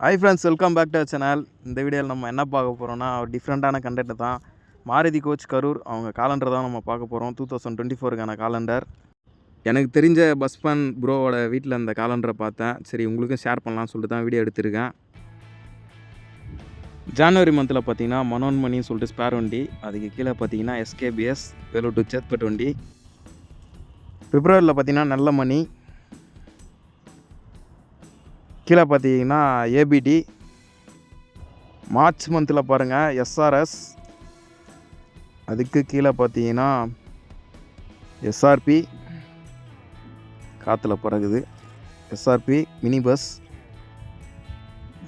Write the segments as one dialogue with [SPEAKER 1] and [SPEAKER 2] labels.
[SPEAKER 1] Hi friends, welcome back to channel. இந்த வீடியோவில் நம்ம என்ன பார்க்க போகிறோம்னா, ஒரு டிஃப்ரெண்ட்டான கண்டென்ட் தான். மாருதி கோச் கரூர் அவங்க காலண்டர் தான் நம்ம பார்க்க போகிறோம். 2024க்கான காலண்டர். எனக்கு தெரிஞ்ச பஸ் ஃபன் ப்ரோவோட வீட்டில் இந்த காலண்டரை பார்த்தேன். சரி, உங்களுக்கும் ஷேர் பண்ணலாம்னு சொல்லிட்டு தான் வீடியோ எடுத்திருக்கேன். ஜனவரி மந்தில் பார்த்தீங்கன்னா மனோன்மணின்னு சொல்லிட்டு ஸ்பேர் வண்டி, அதுக்கு கீழே பார்த்தீங்கன்னா எஸ்கேபிஎஸ் வேலூர் டு சேத்பட் வண்டி. பிப்ரவரியில் பார்த்தீங்கன்னா நல்ல மணி, கீழே பார்த்தீங்கன்னா ஏபிடி. மார்ச் மந்தில் பாருங்கள் எஸ்ஆர்எஸ், அதுக்கு கீழே பார்த்தீங்கன்னா எஸ்ஆர்பி காற்றுல பறகுது. எஸ்ஆர்பி மினி பஸ்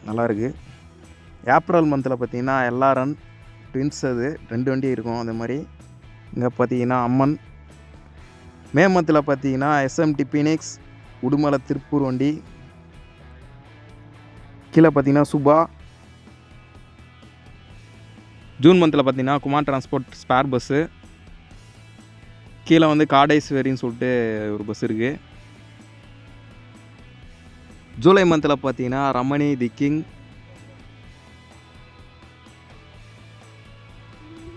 [SPEAKER 1] நல்லாயிருக்கு. ஏப்ரல் மந்தில் பார்த்தீங்கன்னா எல்ஆர்என் ட்வின்ஸ், அது 2 வண்டி இருக்கும் அதே மாதிரி. இங்கே பார்த்தீங்கன்னா அம்மன். மே மந்தில் பார்த்தீங்கன்னா எஸ்எம்டி பீனிக்ஸ் உடுமலை திருப்பூர் வண்டி. கீழே பார்த்தீங்கன்னா சுபா. ஜூன் மந்தில் பார்த்தீங்கன்னா குமார் டிரான்ஸ்போர்ட் ஸ்பேர் பஸ்ஸு. கீழே வந்து காடைஸ்வேரின்னு சொல்லிட்டு ஒரு பஸ் இருக்குது. ஜூலை மந்தில் பார்த்தீங்கன்னா ரமணி தி கிங்.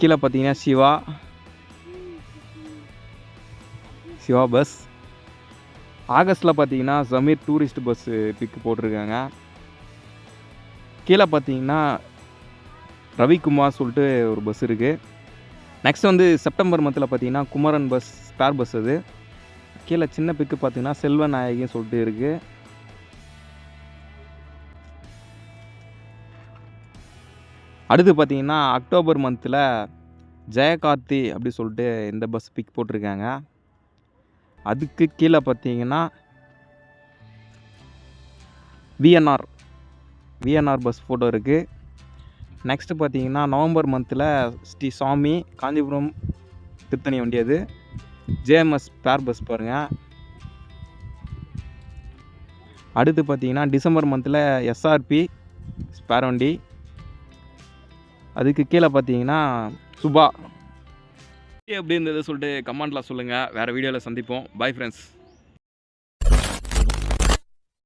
[SPEAKER 1] கீழே பார்த்தீங்கன்னா சிவா பஸ். ஆகஸ்ட்டில் பார்த்தீங்கன்னா ஜமீர் டூரிஸ்ட் பஸ்ஸு பிக்கு போட்டிருக்காங்க. கீழே பார்த்தீங்கன்னா ரவிக்குமார் சொல்லிட்டு ஒரு பஸ் இருக்குது. நெக்ஸ்ட் வந்து செப்டம்பர் மந்தில் பார்த்தீங்கன்னா குமரன் பஸ் ஸ்பேர் பஸ். அது கீழே சின்ன பிக்கு பார்த்தீங்கன்னா செல்வநாயகின்னு சொல்லிட்டு இருக்குது. அடுத்து பார்த்தீங்கன்னா அக்டோபர் மந்தில் ஜெயகார்த்தி அப்படி சொல்லிட்டு இந்த பஸ் பிக் போட்டிருக்காங்க. அதுக்கு கீழே பார்த்தீங்கன்னா விஎன்ஆர் பஸ் ஃபோட்டோ இருக்குது. நெக்ஸ்ட்டு பார்த்தீங்கன்னா நவம்பர் மந்தில் ஸ்ரீ சாமி காஞ்சிபுரம் திருத்தணி வண்டி, அது ஜேஎம்எஸ் ஸ்பேர் பஸ் பாருங்கள். அடுத்து பார்த்தீங்கன்னா டிசம்பர் மந்தில் எஸ்ஆர்பி ஸ்பேர் வண்டி. அதுக்கு கீழே பார்த்தீங்கன்னா சுபா. எப்படி இருந்தது சொல்லிட்டு கமெண்ட்டில் சொல்லுங்கள். வேறு வீடியோவில் சந்திப்போம். Bye friends.